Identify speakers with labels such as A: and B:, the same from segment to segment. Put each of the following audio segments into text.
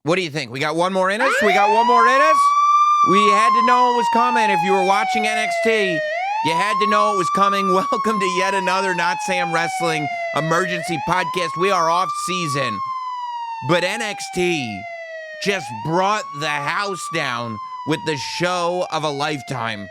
A: What do you think? We got one more in us? We got one more in us? We had to know it was coming. If you were watching NXT, you had to know it was coming. Welcome to yet another Notsam Wrestling emergency podcast. We are off season, but NXT just brought the house down with the show of a lifetime.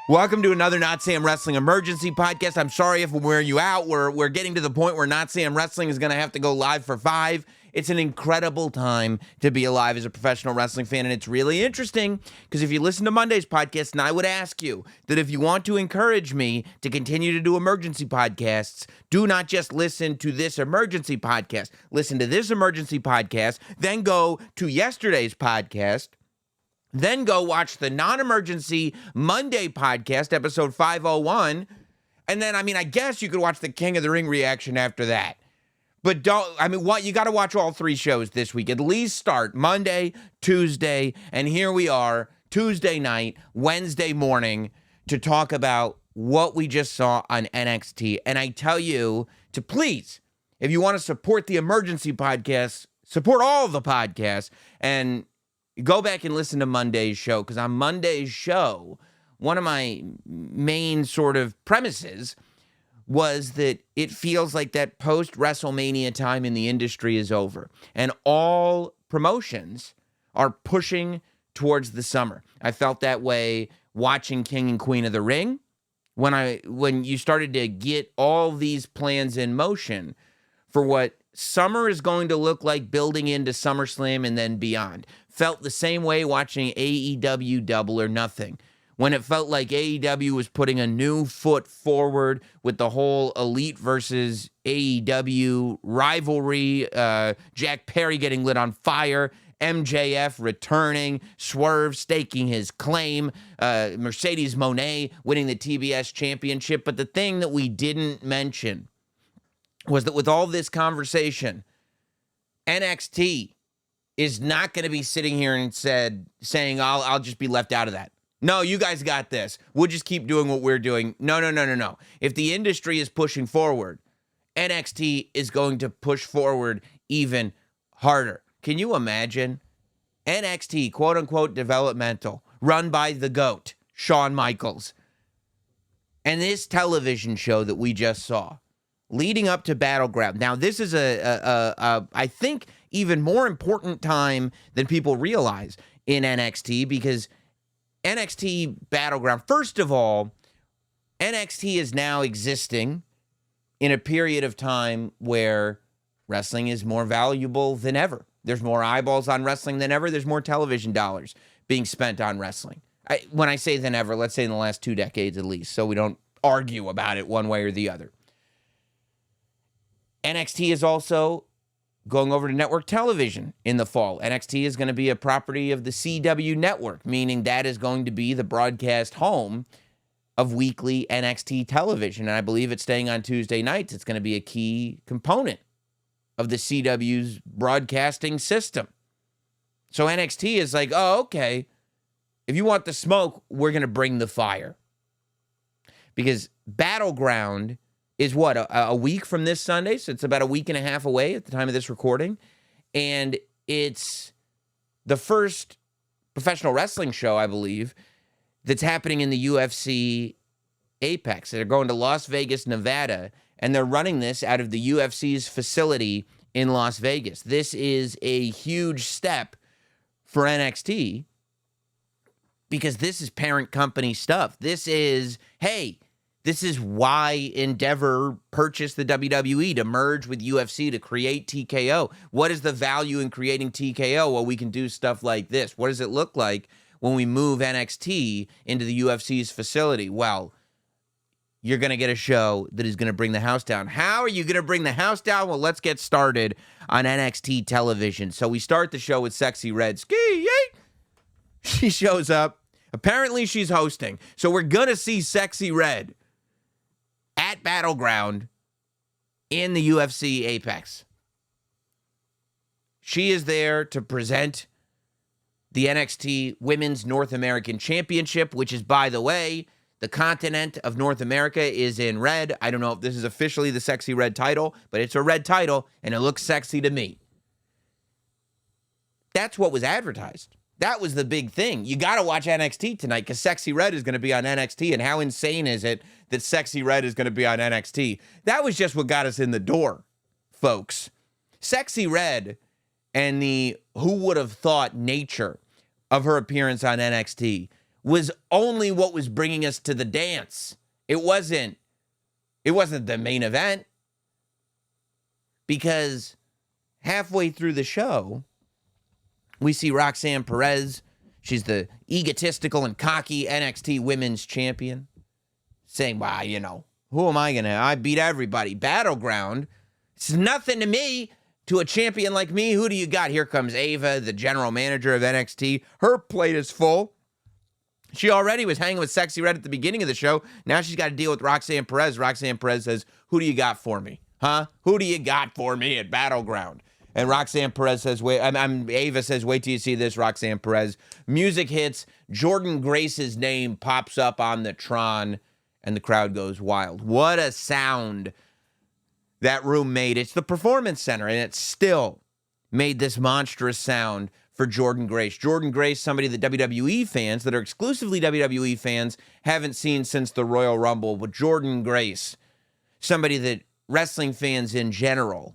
A: Welcome to another Notsam Wrestling emergency podcast. I'm sorry if we're wearing you out. We're getting to the point where Notsam Wrestling is going to have to go live for 5. It's an incredible time to be alive as a professional wrestling fan, and it's really interesting because if you listen to Monday's podcast, and I would ask you that if you want to encourage me to continue to do emergency podcasts, do not just listen to this emergency podcast. Listen to this emergency podcast, then go to yesterday's podcast, then go watch the non-emergency Monday podcast, episode 501, and then, I guess you could watch the King of the Ring reaction after that. But you got to watch all 3 shows this week. At least start Monday, Tuesday, and here we are, Tuesday night, Wednesday morning, to talk about what we just saw on NXT. And I tell you to please, if you want to support the emergency podcast, support all of the podcasts, and go back and listen to Monday's show, because on Monday's show, one of my main sort of premises was that it feels like that post-WrestleMania time in the industry is over, and all promotions are pushing towards the summer. I felt that way watching King and Queen of the Ring, when you started to get all these plans in motion for what summer is going to look like building into SummerSlam and then beyond. Felt the same way watching AEW Double or Nothing, when it felt like AEW was putting a new foot forward with the whole Elite versus AEW rivalry, Jack Perry getting lit on fire, MJF returning, Swerve staking his claim, Mercedes Moné winning the TBS championship. But the thing that we didn't mention was that with all this conversation, NXT is not going to be sitting here and saying, I'll just be left out of that. No, you guys got this. We'll just keep doing what we're doing. No. If the industry is pushing forward, NXT is going to push forward even harder. Can you imagine? NXT, quote-unquote, developmental, run by the GOAT, Shawn Michaels. And this television show that we just saw, leading up to Battleground. Now, this is I think, even more important time than people realize in NXT, because NXT Battleground, first of all, NXT is now existing in a period of time where wrestling is more valuable than ever. There's more eyeballs on wrestling than ever. There's more television dollars being spent on wrestling. When I say than ever, let's say in the last 2 decades at least, so we don't argue about it one way or the other. NXT is also going over to network television in the fall. NXT is going to be a property of the CW network, meaning that is going to be the broadcast home of weekly NXT television. And I believe it's staying on Tuesday nights. It's going to be a key component of the CW's broadcasting system. So NXT is like, oh, okay, if you want the smoke, we're going to bring the fire. Because Battleground is what, a week from this Sunday? So it's about a week and a half away at the time of this recording. And it's the first professional wrestling show, I believe, that's happening in the UFC Apex. They're going to Las Vegas, Nevada, and they're running this out of the UFC's facility in Las Vegas. This is a huge step for NXT because this is parent company stuff. This is why Endeavor purchased the WWE, to merge with UFC, to create TKO. What is the value in creating TKO? Well, we can do stuff like this. What does it look like when we move NXT into the UFC's facility? Well, you're going to get a show that is going to bring the house down. How are you going to bring the house down? Well, let's get started on NXT television. So we start the show with Sexy Red. Ski, yay! She shows up. Apparently, she's hosting. So we're going to see Sexy Red at Battleground in the UFC Apex. She is there to present the NXT Women's North American Championship, which is, by the way, the continent of North America is in red. I don't know if this is officially the Sexy Red title, but it's a red title, and it looks sexy to me. That's what was advertised. That was the big thing. You got to watch NXT tonight because Sexy Red is going to be on NXT. And how insane is it that Sexy Red is going to be on NXT? That was just what got us in the door, folks. Sexy Red and the who would have thought nature of her appearance on NXT was only what was bringing us to the dance. It wasn't the main event, because halfway through the show, we see Roxanne Perez. She's the egotistical and cocky NXT Women's Champion, saying, well, you know, who am I going to? I beat everybody. Battleground. It's nothing to me. To a champion like me, who do you got? Here comes Ava, the general manager of NXT. Her plate is full. She already was hanging with Sexy Red at the beginning of the show. Now she's got to deal with Roxanne Perez. Roxanne Perez says, who do you got for me? Huh? Who do you got for me at Battleground? And Roxanne Perez says, Ava says, wait till you see this, Roxanne Perez. Music hits. Jordyn Grace's name pops up on the Tron, and the crowd goes wild. What a sound that room made. It's the Performance Center, and it still made this monstrous sound for Jordyn Grace. Jordyn Grace, somebody that WWE fans, that are exclusively WWE fans, haven't seen since the Royal Rumble. But Jordyn Grace, somebody that wrestling fans in general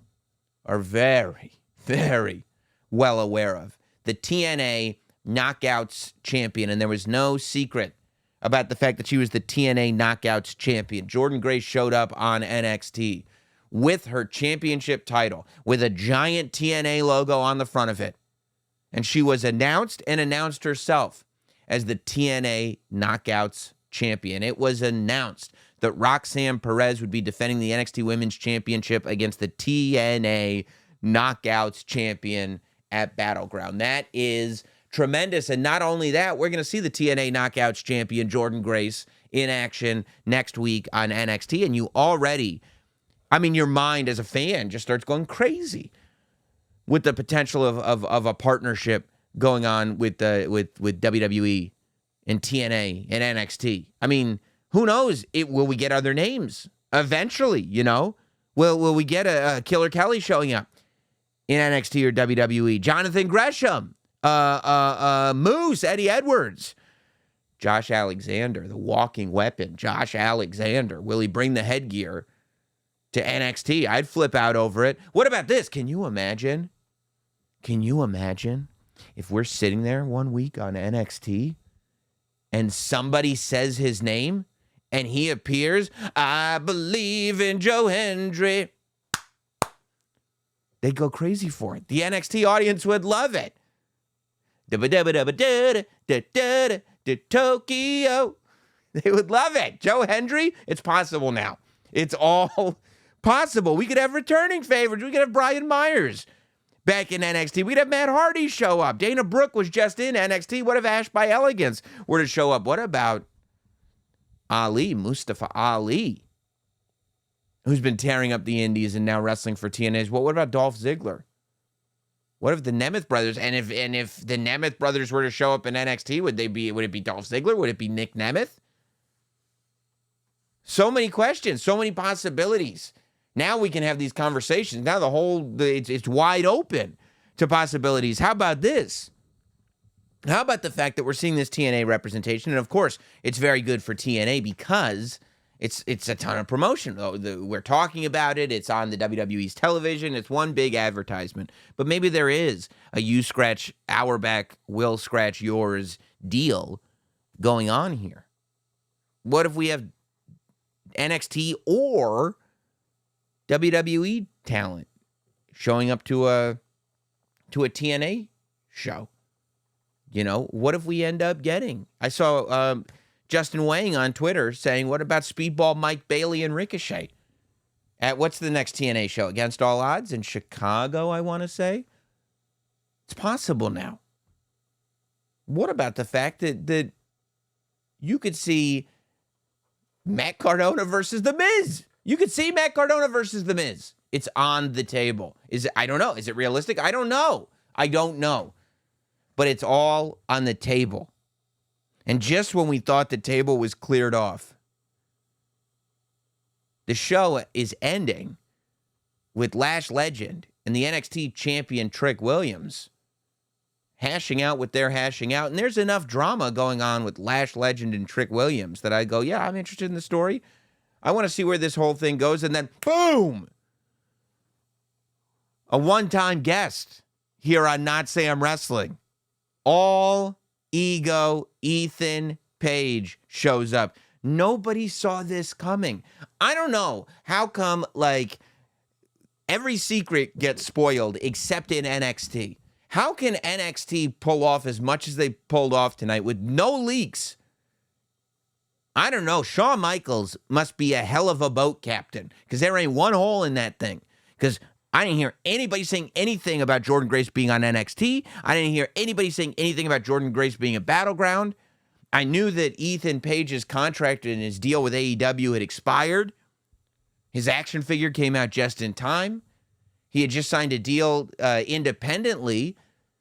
A: are very, very well aware of. The TNA Knockouts champion, and there was no secret about the fact that she was the TNA Knockouts champion. Jordyn Grace showed up on NXT with her championship title, with a giant TNA logo on the front of it. And she was announced herself as the TNA Knockouts champion. It was announced that Roxanne Perez would be defending the NXT Women's Championship against the TNA Knockouts champion at Battleground. That is tremendous. And not only that, we're going to see the TNA Knockouts champion, Jordyn Grace, in action next week on NXT. And you already, your mind as a fan just starts going crazy with the potential of a partnership going on with WWE and TNA and NXT. Who knows? Will we get other names eventually? Will we get a Killer Kelly showing up in NXT or WWE? Jonathan Gresham, Moose, Eddie Edwards, Josh Alexander, the walking weapon. Josh Alexander. Will he bring the headgear to NXT? I'd flip out over it. What about this? Can you imagine? If we're sitting there one week on NXT and somebody says his name and he appears, I believe in Joe Hendry. They'd go crazy for it. The NXT audience would love it. Tokyo. They would love it. Joe Hendry, it's possible now. It's all possible. We could have returning favorites. We could have Brian Myers back in NXT. We'd have Matt Hardy show up. Dana Brooke was just in NXT. What if Ash by Elegance were to show up? What about Ali, Mustafa Ali, who's been tearing up the indies and now wrestling for TNA? What about Dolph Ziggler? What if the Nemeth brothers, and if the Nemeth brothers were to show up in NXT, would it be Dolph Ziggler? Would it be Nick Nemeth? So many questions, so many possibilities. Now we can have these conversations. Now it's wide open to possibilities. How about this? How about the fact that we're seeing this TNA representation? And of course, it's very good for TNA because it's a ton of promotion. We're talking about it. It's on the WWE's television. It's one big advertisement. But maybe there is a you scratch our back, we'll scratch yours deal going on here. What if we have NXT or WWE talent showing up to a TNA show? What if we end up getting? I saw Justin Wang on Twitter saying, what about Speedball Mike Bailey and Ricochet? At what's the next TNA show? Against All Odds in Chicago, I want to say. It's possible now. What about the fact that you could see Matt Cardona versus The Miz? You could see Matt Cardona versus The Miz. It's on the table. I don't know. Is it realistic? I don't know. But it's all on the table. And just when we thought the table was cleared off, the show is ending with Lash Legend and the NXT champion Trick Williams hashing out what they're hashing out. And there's enough drama going on with Lash Legend and Trick Williams that I go, yeah, I'm interested in the story. I want to see where this whole thing goes. And then, boom! A one-time guest here on Not Sam Wrestling. All ego Ethan Page shows up. Nobody saw this coming. I don't know how come, like, every secret gets spoiled except in NXT. How can NXT pull off as much as they pulled off tonight with no leaks? I don't know. Shawn Michaels must be a hell of a boat captain because there ain't one hole in that thing. Because I didn't hear anybody saying anything about Jordynne Grace being on NXT. I didn't hear anybody saying anything about Jordynne Grace being a Battleground. I knew that Ethan Page's contract and his deal with AEW had expired. His action figure came out just in time. He had just signed a deal independently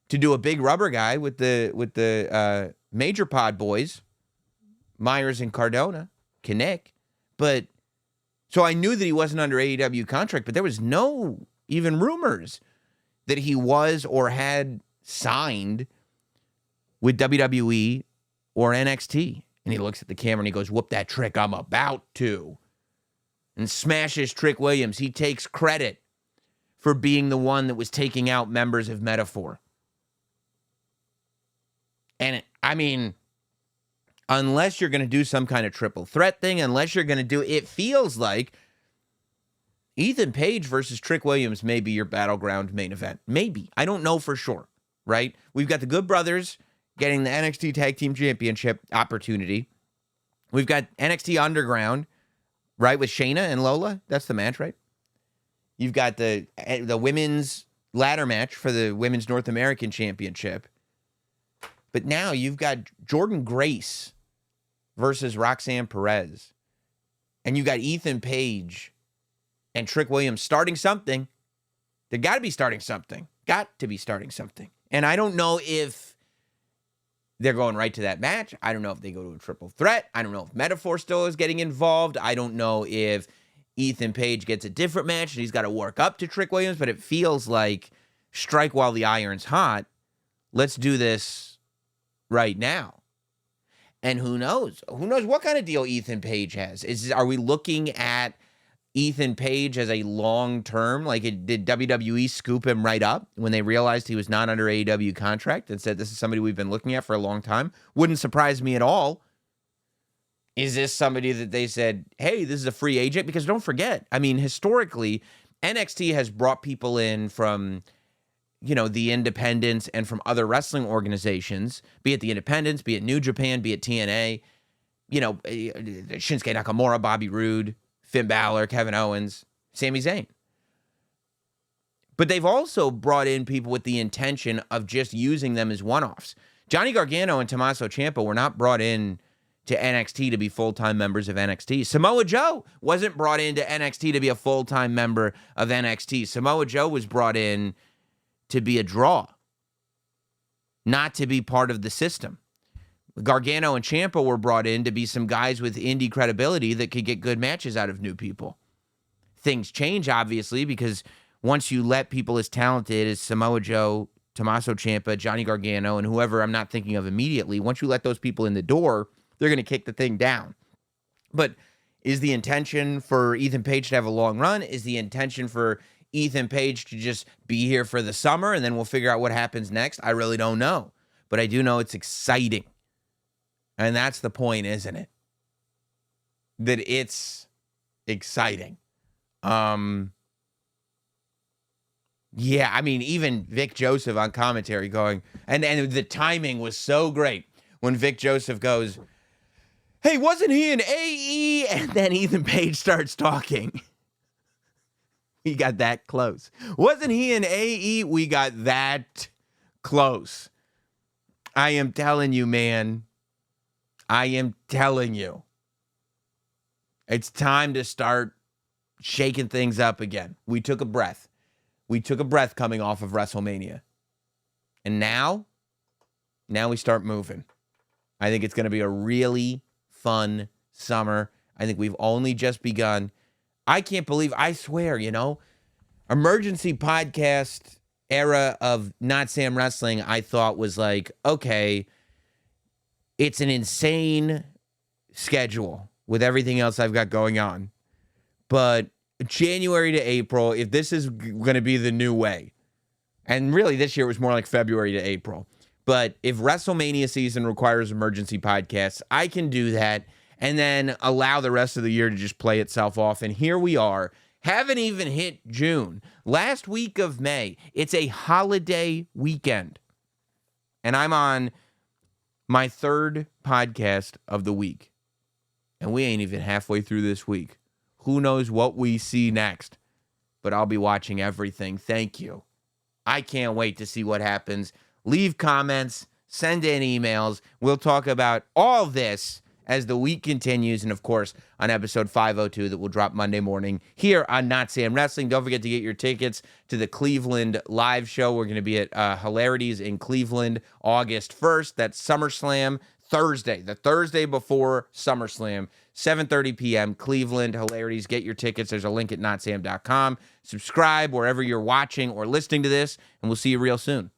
A: to do a big rubber guy with the Major Pod boys, Myers and Cardona, Kinnick. But so I knew that he wasn't under AEW contract, but there was no even rumors that he was or had signed with WWE or NXT. And he looks at the camera and he goes, whoop that trick, I'm about to. And smashes Trick Williams. He takes credit for being the one that was taking out members of Metaphor. And I mean, unless you're going to do some kind of triple threat thing, unless you're going to do, it feels like Ethan Page versus Trick Williams may be your Battleground main event. Maybe. I don't know for sure, right? We've got the Good Brothers getting the NXT Tag Team Championship opportunity. We've got NXT Underground, right, with Shayna and Lola. That's the match, right? You've got the women's ladder match for the Women's North American Championship. But now you've got Jordynne Grace versus Roxanne Perez. And you got Ethan Page and Trick Williams starting something. They got to be starting something. Got to be starting something. And I don't know if they're going right to that match. I don't know if they go to a triple threat. I don't know if Metaphor still is getting involved. I don't know if Ethan Page gets a different match and he's got to work up to Trick Williams. But it feels like strike while the iron's hot. Let's do this right now. And who knows? Who knows what kind of deal Ethan Page has? Are we looking at Ethan Page as a long-term? Like, did WWE scoop him right up when they realized he was not under AEW contract and said, this is somebody we've been looking at for a long time? Wouldn't surprise me at all. Is this somebody that they said, hey, this is a free agent? Because don't forget, I mean, historically, NXT has brought people in from, you know, the independents and from other wrestling organizations, be it the independents, be it New Japan, be it TNA, you know, Shinsuke Nakamura, Bobby Roode, Finn Balor, Kevin Owens, Sami Zayn. But they've also brought in people with the intention of just using them as one-offs. Johnny Gargano and Tommaso Ciampa were not brought in to NXT to be full-time members of NXT. Samoa Joe wasn't brought into NXT to be a full-time member of NXT. Samoa Joe was brought in to be a draw, not to be part of the system. Gargano and Ciampa were brought in to be some guys with indie credibility that could get good matches out of new people. Things change, obviously, because once you let people as talented as Samoa Joe, Tommaso Ciampa, Johnny Gargano, and whoever I'm not thinking of immediately, once you let those people in the door, they're going to kick the thing down. But is the intention for Ethan Page to have a long run? Is the intention for Ethan Page to just be here for the summer and then we'll figure out what happens next? I really don't know. But I do know it's exciting. And that's the point, isn't it? That it's exciting. Yeah, I mean, even Vic Joseph on commentary going, and the timing was so great when Vic Joseph goes, hey, wasn't he in AE? And then Ethan Page starts talking. We got that close. Wasn't he in AE? We got that close. I am telling you, man. I am telling you. It's time to start shaking things up again. We took a breath. We took a breath coming off of WrestleMania. And now we start moving. I think it's going to be a really fun summer. I think we've only just begun. I can't believe, I swear, you know, emergency podcast era of Not Sam Wrestling, I thought was like, okay, it's an insane schedule with everything else I've got going on. But January to April, if this is going to be the new way, and really this year it was more like February to April, but if WrestleMania season requires emergency podcasts, I can do that and then allow the rest of the year to just play itself off. And here we are. Haven't even hit June. Last week of May. It's a holiday weekend. And I'm on my third podcast of the week. And we ain't even halfway through this week. Who knows what we see next? But I'll be watching everything. Thank you. I can't wait to see what happens. Leave comments. Send in emails. We'll talk about all this as the week continues, and of course, on episode 502 that will drop Monday morning here on Not Sam Wrestling. Don't forget to get your tickets to the Cleveland live show. We're going to be at Hilarities in Cleveland August 1st. That's SummerSlam Thursday, the Thursday before SummerSlam, 7:30 p.m., Cleveland Hilarities. Get your tickets. There's a link at notsam.com. Subscribe wherever you're watching or listening to this, and we'll see you real soon.